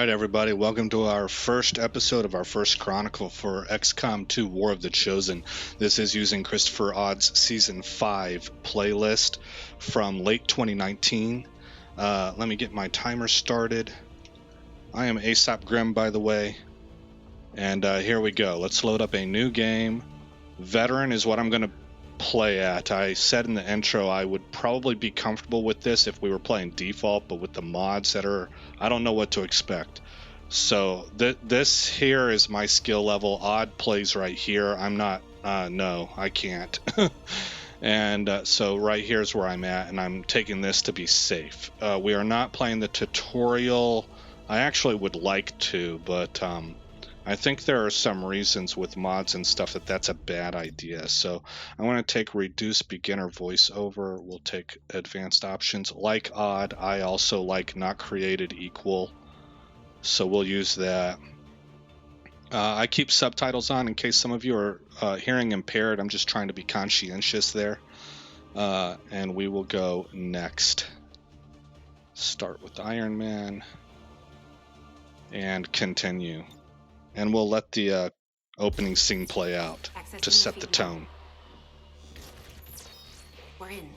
right, everybody, welcome to our first episode of our first chronicle for XCOM2 War of the Chosen. This is using ChristopherOdd's Season 5 playlist from late 2019. Let me get my timer started. I am Aesop Grimm, by the way. And here we go. Let's load up a new game. Veteran is what I'm going to play at. I said in the intro I would probably be comfortable with this if we were playing default, but with the mods that are, I don't know what to expect. So this here is my skill level. Odd plays right here. I'm not, no, I can't. And so right here's where I'm at, and I'm taking this to be safe. We are not playing the tutorial. I actually would like to, but I think there are some reasons with mods and stuff that's a bad idea. So I want to take reduce beginner voiceover. We'll take advanced options. Like Odd, I also like not created equal. So we'll use that. I keep subtitles on in case some of you are hearing impaired. I'm just trying to be conscientious there. And we will go next. Start with Iron Man. And continue. And we'll let the opening scene play out to set the tone. We're in.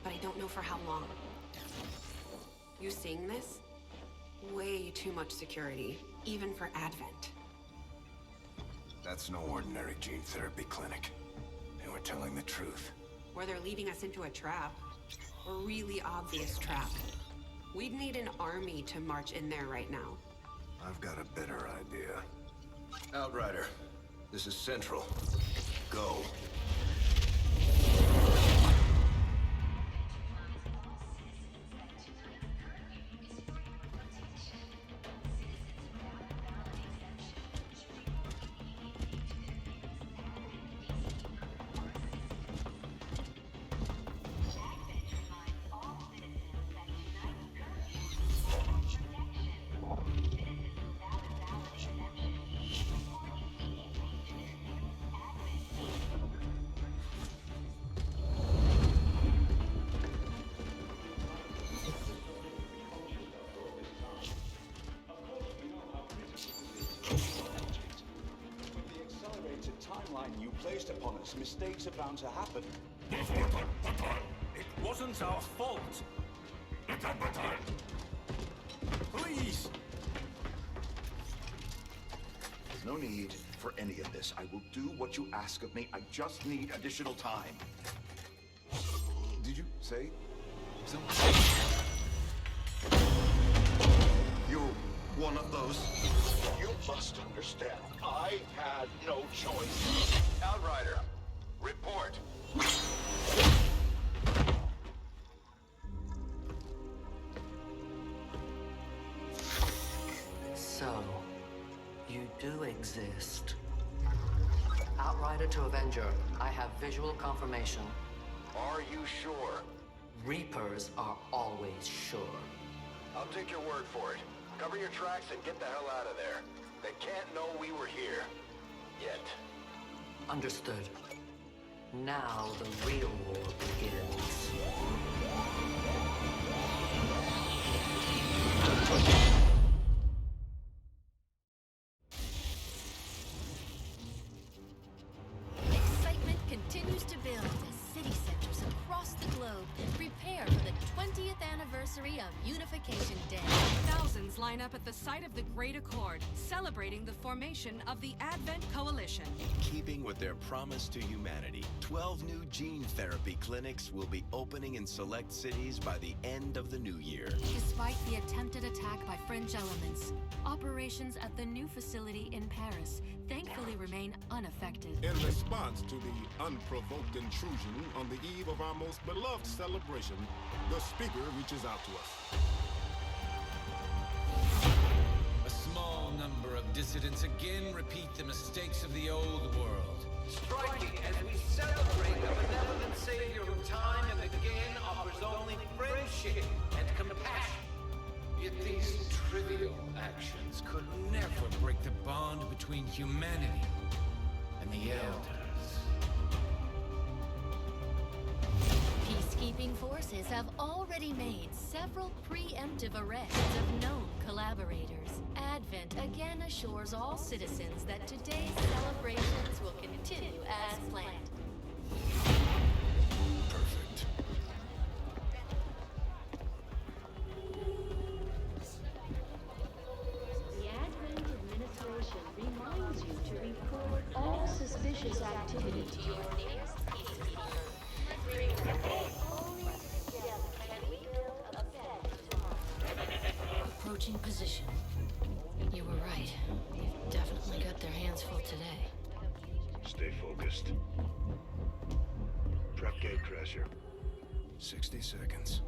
But I don't know for how long. You seeing this? Way too much security, even for Advent. That's no ordinary gene therapy clinic. And we're telling the truth. Or they're leading us into a trap. A really obvious trap. We'd need an army to march in there right now. I've got a better idea. Outrider, this is Central. Go. You placed upon us, mistakes are bound to happen. It wasn't our fault. Please. There's no need for any of this. I will do what you ask of me. I just need additional time. Did you say something? You're one of those. You must understand. I had no choice. Outrider, report. So, you do exist. Outrider to Avenger, I have visual confirmation. Are you sure? Reapers are always sure. I'll take your word for it. Cover your tracks and get the hell out of there. They can't know we were here. Yet. Understood. Now the real war begins. Excitement continues to build as city centers across the globe prepare for the 20th anniversary of Unification Day. Thousands line up at the site of the Great Accord, celebrating the formation of the Advent Coalition. In keeping with their promise to humanity, 12 new gene therapy clinics will be opening in select cities by the end of the new year. Despite the attempted attack by French elements, operations at the new facility in Paris thankfully remain unaffected. In response to the unprovoked intrusion on the eve of our most beloved celebration, the speaker reaches out to us. A small number of dissidents again repeat the mistakes of the old world. Striking as we celebrate the benevolent savior who time and again offers only friendship and compassion. Yet these trivial actions could never break the bond between humanity and the Elders. Peacekeeping peacekeeping forces have already made several preemptive arrests of known collaborators. Advent again assures all citizens that today's celebrations will continue as planned. Perfect. The Advent administration reminds you to report all suspicious activity to your nearest peacekeeper. Only together can we build a better tomorrow. Approaching position. You were right. They've definitely got their hands full today. Stay focused. Prep gate crasher. 60 seconds.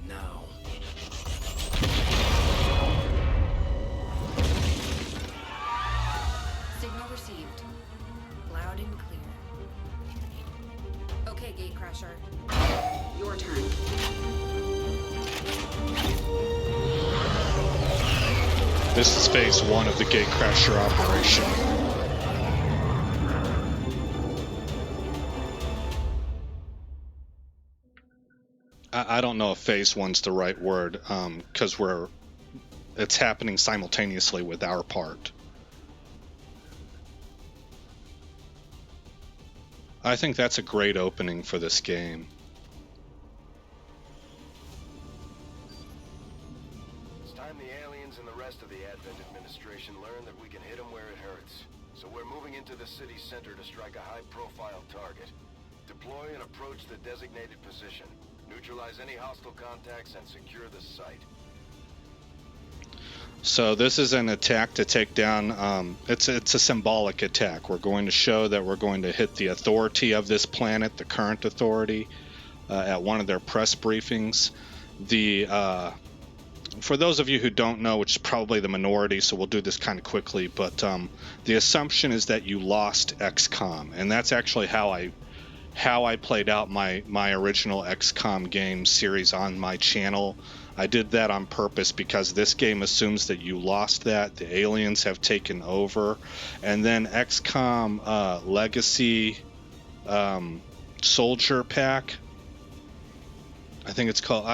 Now. Signal received. Loud and clear. Okay, Gatecrasher. Your turn. This is phase 1 of the Gatecrasher operation. I don't know if phase 1's the right word, because it's happening simultaneously with our part. I think that's a great opening for this game. It's time the aliens and the rest of the Advent administration learn that we can hit them where it hurts. So we're moving into the city center to strike a high-profile target. Deploy and approach the designated position. Neutralize any hostile contacts and secure the site. So this is an attack to take down, it's a symbolic attack. We're going to show that we're going to hit the authority of this planet, the current authority, at one of their press briefings. For those of you who don't know, which is probably the minority, so we'll do this kind of quickly, but the assumption is that you lost XCOM, and that's actually how I played out my original XCOM game series on my channel. I did that on purpose because this game assumes that you lost that, the aliens have taken over, and then XCOM Legacy Soldier Pack, I think it's called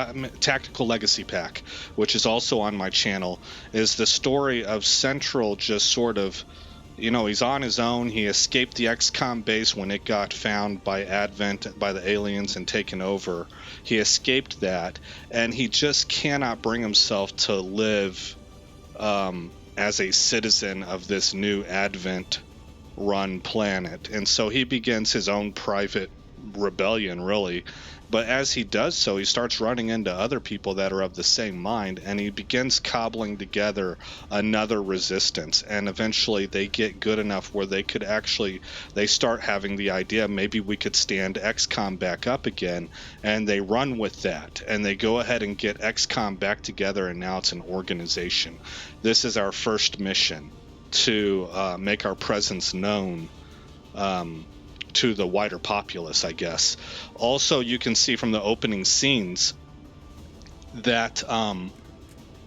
Tactical Legacy Pack, which is also on my channel, is the story of Central just sort of, he's on his own. He escaped the XCOM base when it got found by Advent, by the aliens, and taken over. He escaped that, and he just cannot bring himself to live as a citizen of this new Advent-run planet. And so he begins his own private rebellion, really. But as he does so, he starts running into other people that are of the same mind, and he begins cobbling together another resistance. And eventually they get good enough where they start having the idea, maybe we could stand XCOM back up again, and they run with that. And they go ahead and get XCOM back together, and now it's an organization. This is our first mission, to make our presence known to the wider populace, I guess. Also, you can see from the opening scenes that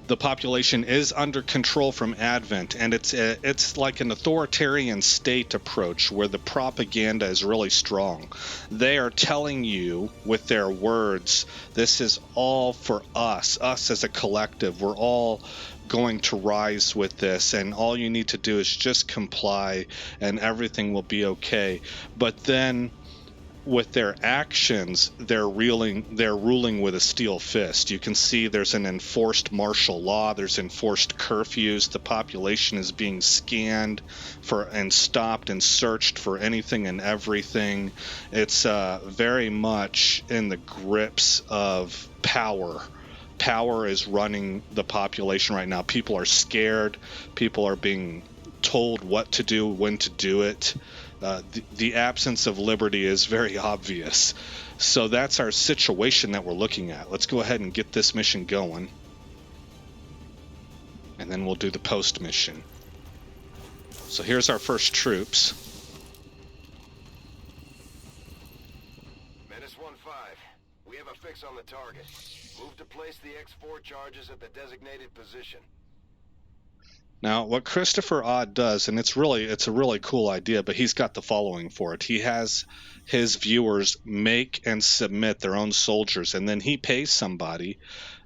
the population is under control from Advent, and it's like an authoritarian state approach where the propaganda is really strong. They are telling you with their words, this is all for us as a collective. We're all going to rise with this, and all you need to do is just comply and everything will be okay. But then with their actions, they're ruling with a steel fist. You can see there's an enforced martial law, there's enforced curfews, the population is being scanned and stopped and searched for anything and everything. It's very much in the grips of power. Power is running the population right now. People are scared. People are being told what to do, when to do it. The absence of liberty is very obvious. So that's our situation that we're looking at. Let's go ahead and get this mission going. And then we'll do the post mission. So here's our first troops. Menace 1-5. We have a fix on the target. Move to place the X4 charges at the designated position. Now, what ChristopherOdd does, and it's a really cool idea, but he's got the following for it. He has his viewers make and submit their own soldiers, and then he pays somebody,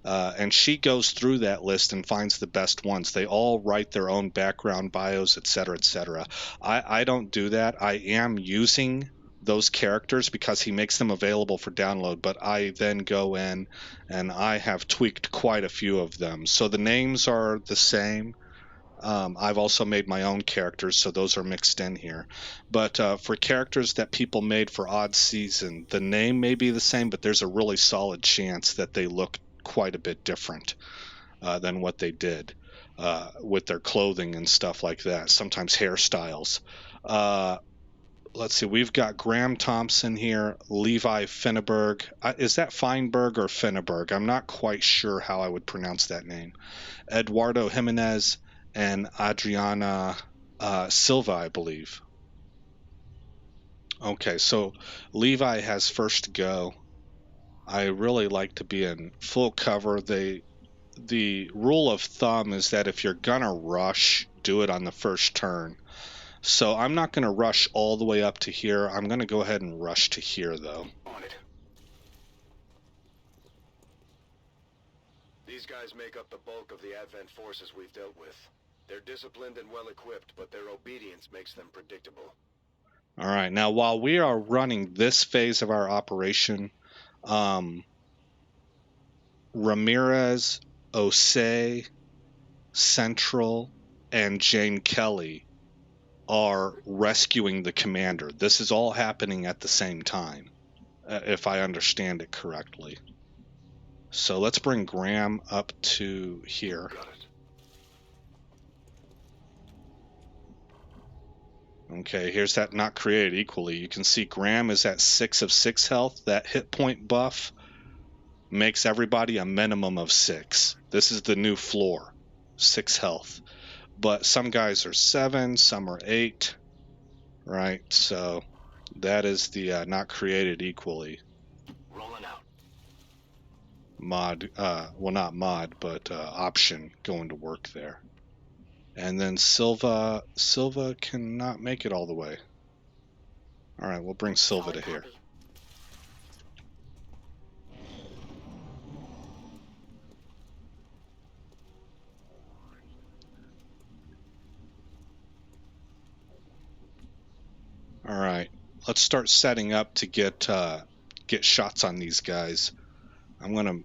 and she goes through that list and finds the best ones. They all write their own background bios, etc., etc. I don't do that. I am using those characters because he makes them available for download, but I then go in and I have tweaked quite a few of them. So the names are the same. I've also made my own characters, so those are mixed in here. But for characters that people made for Odd Season, the name may be the same, but there's a really solid chance that they look quite a bit different than what they did with their clothing and stuff like that, sometimes hairstyles. Let's see, we've got Graham Thompson here, Levi Finneberg. Is that Feinberg or Finneberg? I'm not quite sure how I would pronounce that name. Eduardo Jimenez and Adriana Silva, I believe. Okay, so Levi has first go. I really like to be in full cover. The rule of thumb is that if you're gonna rush, do it on the first turn. So I'm not going to rush all the way up to here. I'm going to go ahead and rush to here, though. On it. These guys make up the bulk of the Advent forces we've dealt with. They're disciplined and well-equipped, but their obedience makes them predictable. All right. Now, while we are running this phase of our operation, Ramirez, Osei, Central, and Jane Kelly are rescuing the commander. This is all happening at the same time, if I understand it correctly. So let's bring Graham up to here. Okay, here's that not created equally. You can see Graham is at 6 of 6 health. That hit point buff makes everybody a minimum of 6. This is the new floor, 6 health. But some guys are 7, some are 8, right? So that is the not created equally. Rolling out. Mod, well, not mod, but option going to work there. And then Silva cannot make it all the way. All right, we'll bring Silva to here. All right, let's start setting up to get shots on these guys. I'm gonna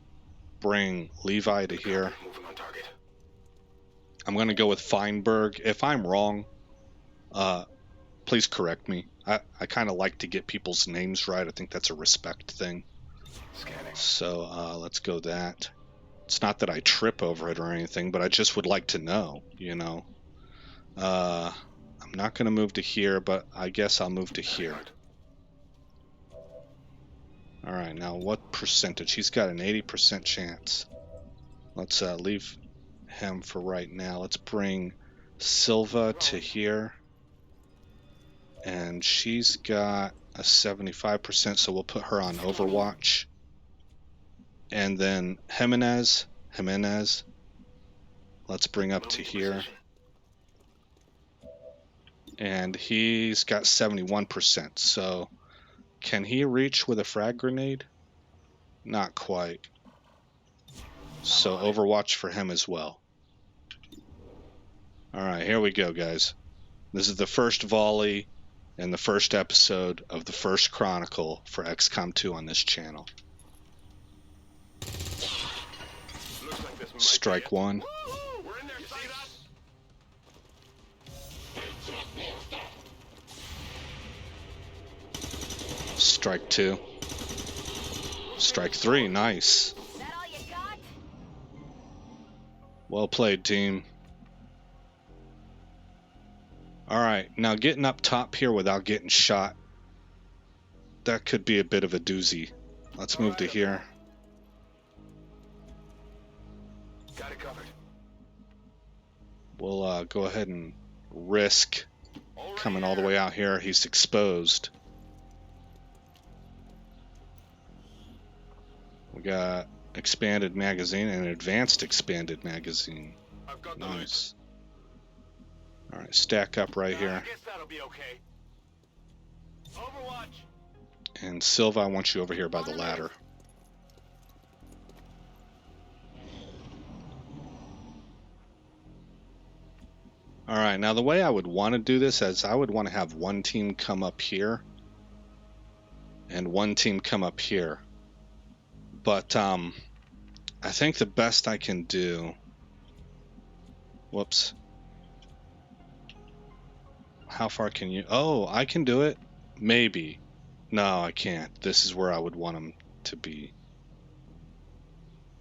bring Levi to here. I'm gonna go with Feinberg. If I'm wrong, please correct me. I kind of like to get people's names right. I think that's a respect thing. Scanning. So let's go that. It's not that I trip over it or anything, but I just would like to know, you know. I'm not going to move to here, but I guess I'll move to here. All right, now what percentage? He's got an 80% chance. Let's leave him for right now. Let's bring Silva to here. And she's got a 75%, so we'll put her on Overwatch. And then Jimenez, let's bring up to here. And he's got 71%, so can he reach with a frag grenade? Not quite. So Overwatch for him as well. Alright, here we go, guys. This is the first volley and the first episode of the first Chronicle for XCOM 2 on this channel. Strike 1. Strike 2. Strike 3, nice. Well played, team. Alright, now getting up top here without getting shot, that could be a bit of a doozy. Let's move to here. Got it covered. We'll go ahead and risk coming all the way out here. He's exposed. We got expanded magazine and advanced expanded magazine. I've got the nice. All right, stack up right here. I guess that'll be okay. Overwatch. And Silva, I want you over here by the ladder. All right, now the way I would want to do this is I would want to have one team come up here and one team come up here. But I think the best I can do... Whoops. How far can you... Oh, I can do it. Maybe. No, I can't. This is where I would want them to be.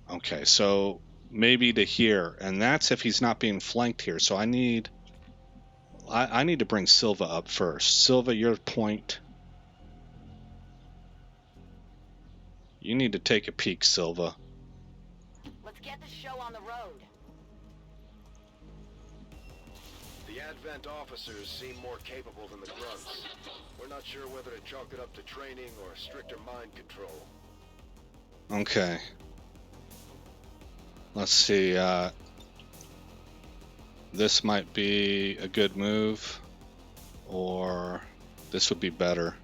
Okay, so maybe to here. And that's if he's not being flanked here. So I need... I need to bring Silva up first. Silva, your point. You need to take a peek, Silva. Let's get the show on the road. The Advent officers seem more capable than the grunts. We're not sure whether to chalk it up to training or stricter mind control. Okay. Let's see. This might be a good move, or this would be better.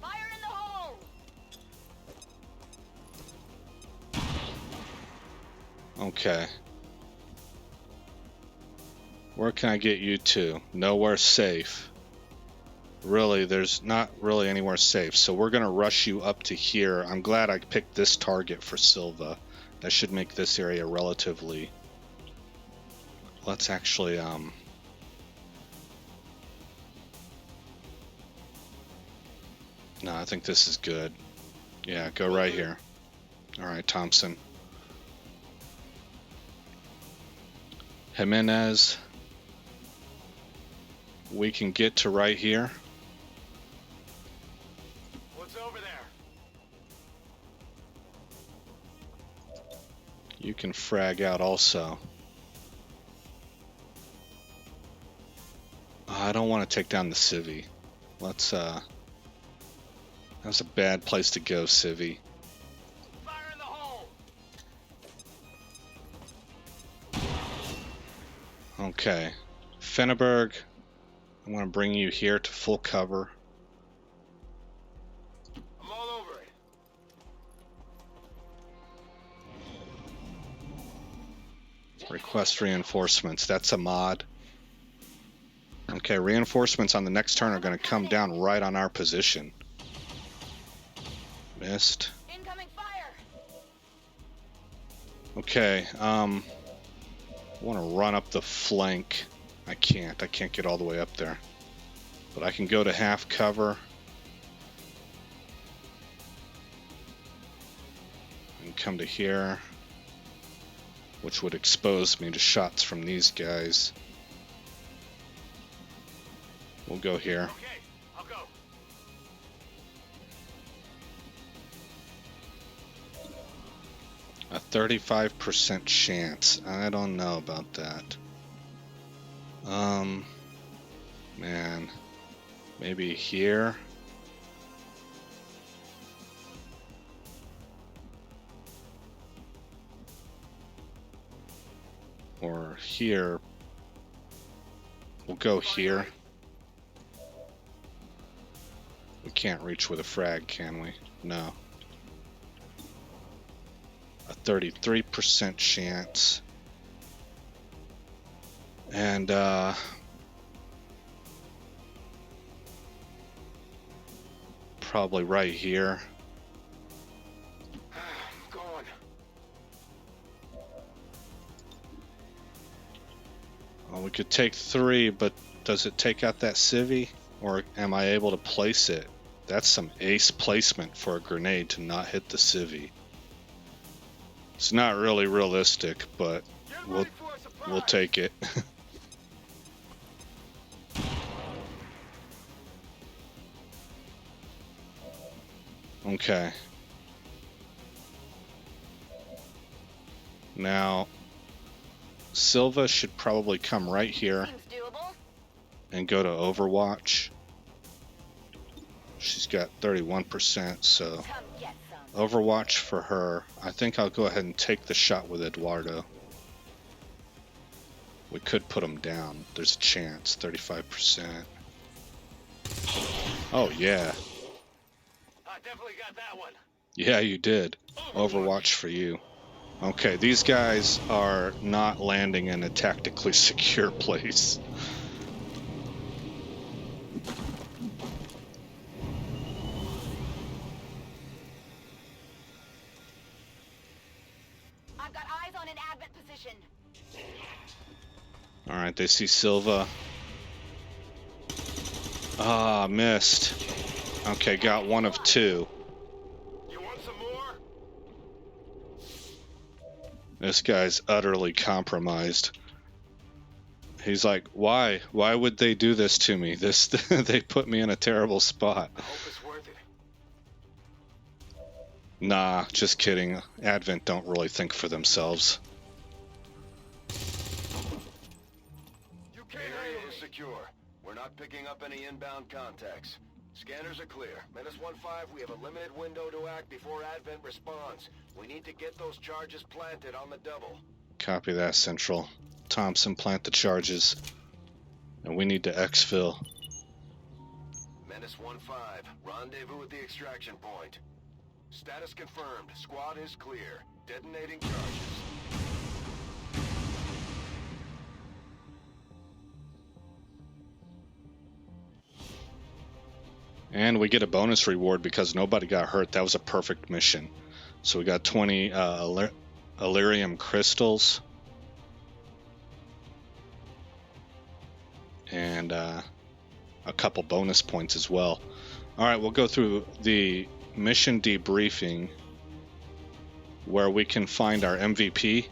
Fire in the hole! Okay. Where can I get you to? Nowhere safe. Really, there's not really anywhere safe. So we're going to rush you up to here. I'm glad I picked this target for Silva. That should make this area relatively... Let's actually, no, I think this is good. Yeah, go right here. Alright, Thompson. Jimenez. We can get to right here. What's over there? You can frag out also. I don't want to take down the civvy. Let's, that's a bad place to go, civvy. Fire in the hole! Okay. Fenneberg, I want to bring you here to full cover. I'm all over it. Request reinforcements. That's a mod. Okay, reinforcements on the next turn are going to come down right on our position. Missed. Incoming fire! Okay, I want to run up the flank. I can't get all the way up there. But I can go to half cover. And come to here. Which would expose me to shots from these guys. We'll go here. Okay, I'll go. A 35% chance. I don't know about that. Man. Maybe here. Or here. We'll go here. We can't reach with a frag, can we? No. A 33% chance. And, probably right here. I'm going. Well, we could take 3, but does it take out that civvy? Or am I able to place it? That's some ace placement for a grenade to not hit the civvy. It's not really realistic, but we'll take it. Okay. Now, Silva should probably come right here and go to Overwatch. She's got 31%, so Overwatch for her. I think I'll go ahead and take the shot with Eduardo. We could put him down. There's a chance, 35%. Oh, yeah. I definitely got that one. Yeah, you did. Overwatch for you. Okay, these guys are not landing in a tactically secure place. I've got eyes on an advent position. Alright, they see Silva. Ah, missed. Okay, got one of two. You want some more? This guy's utterly compromised. He's like, why? Why would they do this to me? They put me in a terrible spot. I hope it's worth it. Nah, just kidding. Advent don't really think for themselves. Area is secure. We're not picking up any inbound contacts. Scanners are clear. Menace 1-5, we have a limited window to act before Advent responds. We need to get those charges planted on the double. Copy that, Central. Thompson, plant the charges. And we need to exfil. Menace 1-5, rendezvous at the extraction point. Status confirmed. Squad is clear. Detonating charges. And we get a bonus reward because nobody got hurt. That was a perfect mission. So we got 20 Elerium crystals. And a couple bonus points as well. Alright, we'll go through the mission debriefing where we can find our MVP.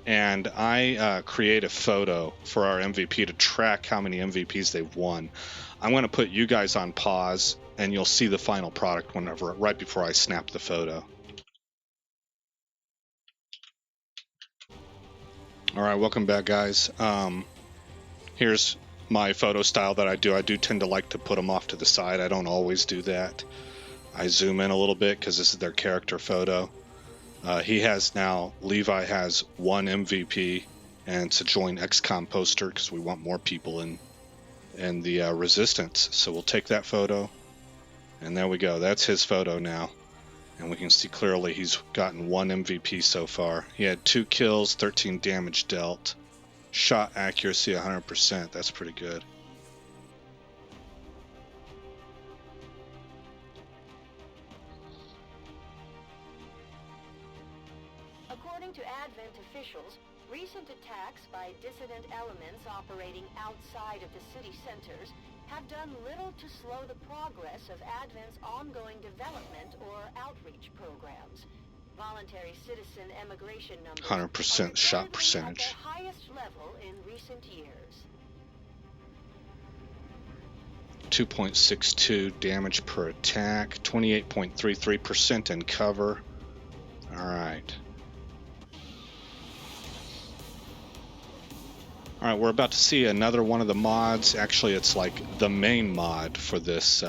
And I create a photo for our MVP to track how many MVPs they've won. I'm going to put you guys on pause, and you'll see the final product right before I snap the photo. All right, welcome back, guys. Here's my photo style that I do. I do tend to like to put them off to the side. I don't always do that. I zoom in a little bit because this is their character photo. Levi has one MVP, and it's a join XCOM poster because we want more people in the resistance. So we'll take that photo, and there we go. That's his photo now, and we can see clearly he's gotten one MVP so far. He had 2 kills, 13 damage dealt, shot accuracy 100%. That's pretty good. According to Advent officials, recent attacks by dissident elements operating outside of the city centers have done little to slow the progress of Advent's ongoing development or outreach programs. Voluntary citizen emigration numbers 100% shot percentage. at their highest level in recent years. 2.62 damage per attack, 28.33% in cover. Alright. Alright, we're about to see another one of the mods. Actually, it's like the main mod for this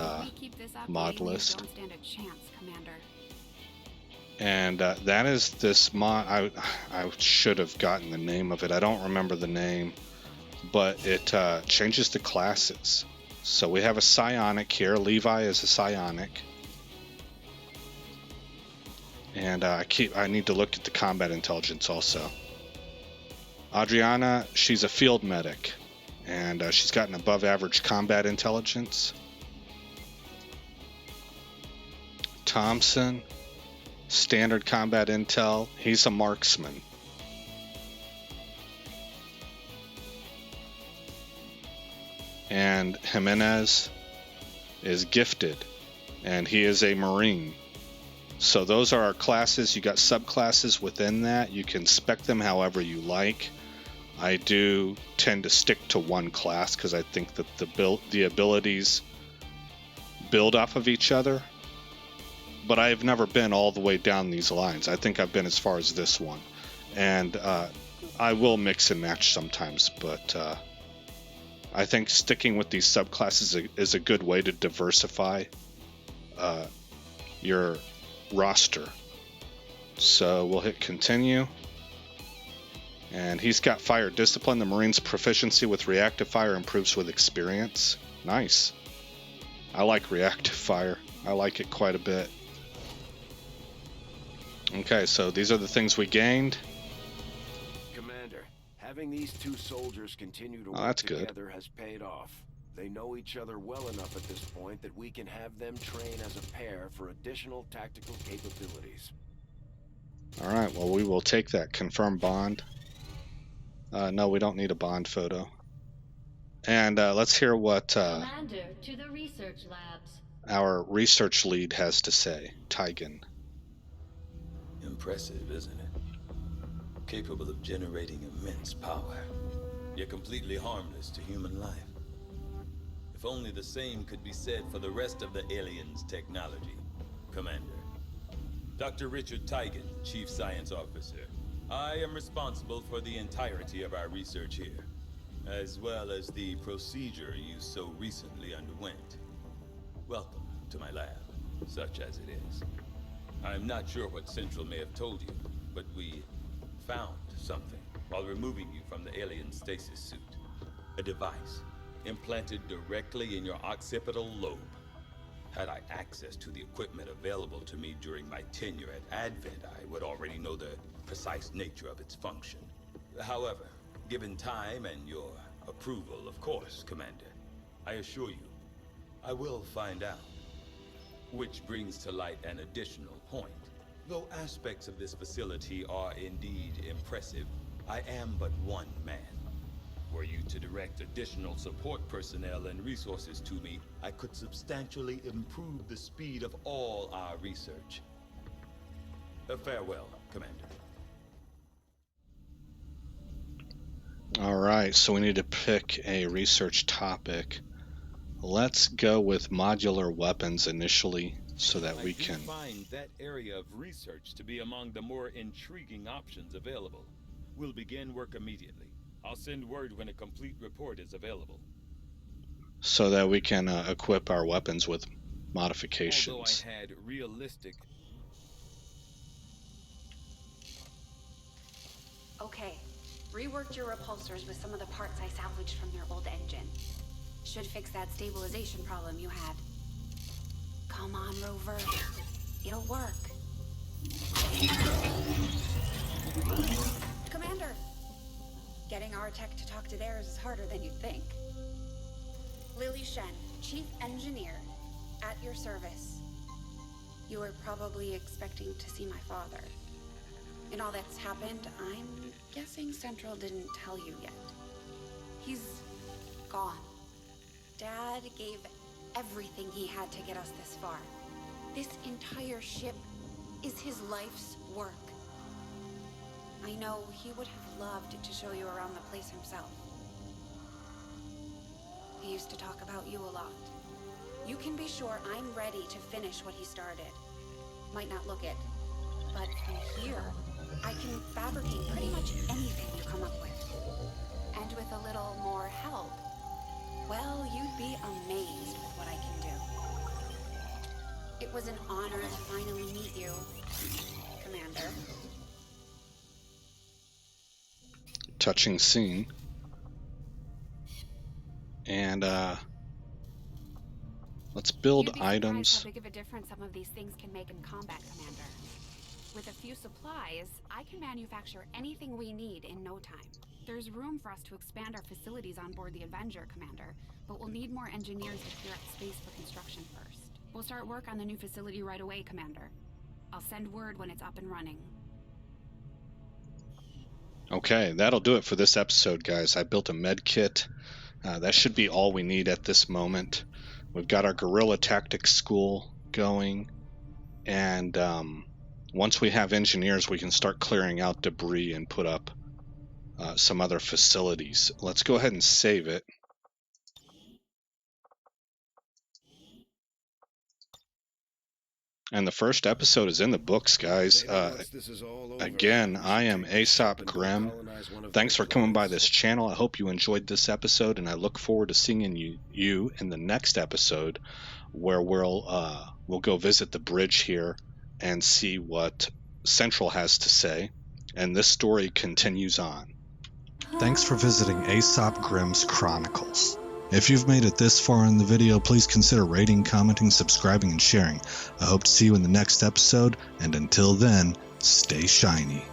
mod list. Don't stand a chance, Commander. And that is this mod. I should have gotten the name of it. I don't remember the name. But it changes the classes. So we have a psionic here. Levi is a psionic. And I need to look at the combat intelligence also. Adriana, she's a field medic, and she's got an above average combat intelligence. Thompson, standard combat intel, he's a marksman. And Jimenez is gifted, and he is a Marine. So those are our classes. You got subclasses within that. You can spec them however you like. I do tend to stick to one class because I think that the abilities build off of each other. but I've never been all the way down these lines. I think I've been as far as this one, and I will mix and match sometimes, but I think sticking with these subclasses is a good way to diversify your roster. So we'll hit continue. And he's got fire discipline. The Marine's proficiency with reactive fire improves with experience. Nice. I like reactive fire. I like it quite a bit. Okay, so these are the things we gained. Commander, having these two soldiers continue to work that's good. together has paid off. They know each other well enough at this point that we can have them train as a pair for additional tactical capabilities. All right, well, we will take that. Confirm bond. No, we don't need a bond photo. And let's hear what Commander, to the research labs. Our research lead has to say. Tygan. Impressive, isn't it? Capable of generating immense power, yet completely harmless to human life. If only the same could be said for the rest of the aliens' technology. Commander. Dr. Richard Tygan, Chief Science Officer. I am responsible for the entirety of our research here, as well as the procedure you so recently underwent. Welcome to my lab, such as it is. I'm not sure what Central may have told you, but we found something while removing you from the alien stasis suit. A device implanted directly in your occipital lobe. Had I access to the equipment available to me during my tenure at Advent, I would already know the precise nature of its function. However, given time and your approval, of course, Commander, I assure you, I will find out. Which brings to light an additional point. Though aspects of this facility are indeed impressive, I am but one man. Were you to direct additional support personnel and resources to me, I could substantially improve the speed of all our research. Farewell, Commander. All right, so we need to pick a research topic. Let's go with modular weapons initially, so that we can find that area of research to be among the more intriguing options available. We'll begin work immediately. I'll send word when a complete report is available. So that we can equip our weapons with modifications. Although I had realistic... Okay, reworked your repulsors with some of the parts I salvaged from their old engine. Should fix that stabilization problem you had. Come on, Rover. It'll work. Commander! Getting our tech to talk to theirs is harder than you'd think. Lily Shen, Chief Engineer, at your service. You were probably expecting to see my father. In all that's happened, I'm guessing Central didn't tell you yet. He's gone. Dad gave everything he had to get us this far. This entire ship is his life's work. I know he would have loved to show you around the place himself. He used to talk about you a lot. You can be sure I'm ready to finish what he started. Might not look it, but from here, I can fabricate pretty much anything you come up with. And with a little more help, well, you'd be amazed with what I can do. It was an honor to finally meet you, Commander. Touching scene. And let's build items. How big of a difference some of these things can make in combat, Commander. With a few supplies, I can manufacture anything we need in no time. There's room for us to expand our facilities on board the Avenger, Commander, but we'll need more engineers to clear up space for construction first. We'll start work on the new facility right away, Commander. I'll send word when it's up and running. Okay, that'll do it for this episode, guys. I built a med kit. That should be all we need at this moment. We've got our guerrilla tactics school going, and once we have engineers, we can start clearing out debris and put up some other facilities. Let's go ahead and save it. And the first episode is in the books, guys. Again, I am Aesop Grimm. Thanks for coming by this channel. I hope you enjoyed this episode, and I look forward to seeing you in the next episode, where we'll go visit the bridge here and see what Central has to say. And this story continues on. Thanks for visiting Aesop Grimm's Chronicles. If you've made it this far in the video, please consider rating, commenting, subscribing, and sharing. I hope to see you in the next episode, and until then, stay shiny.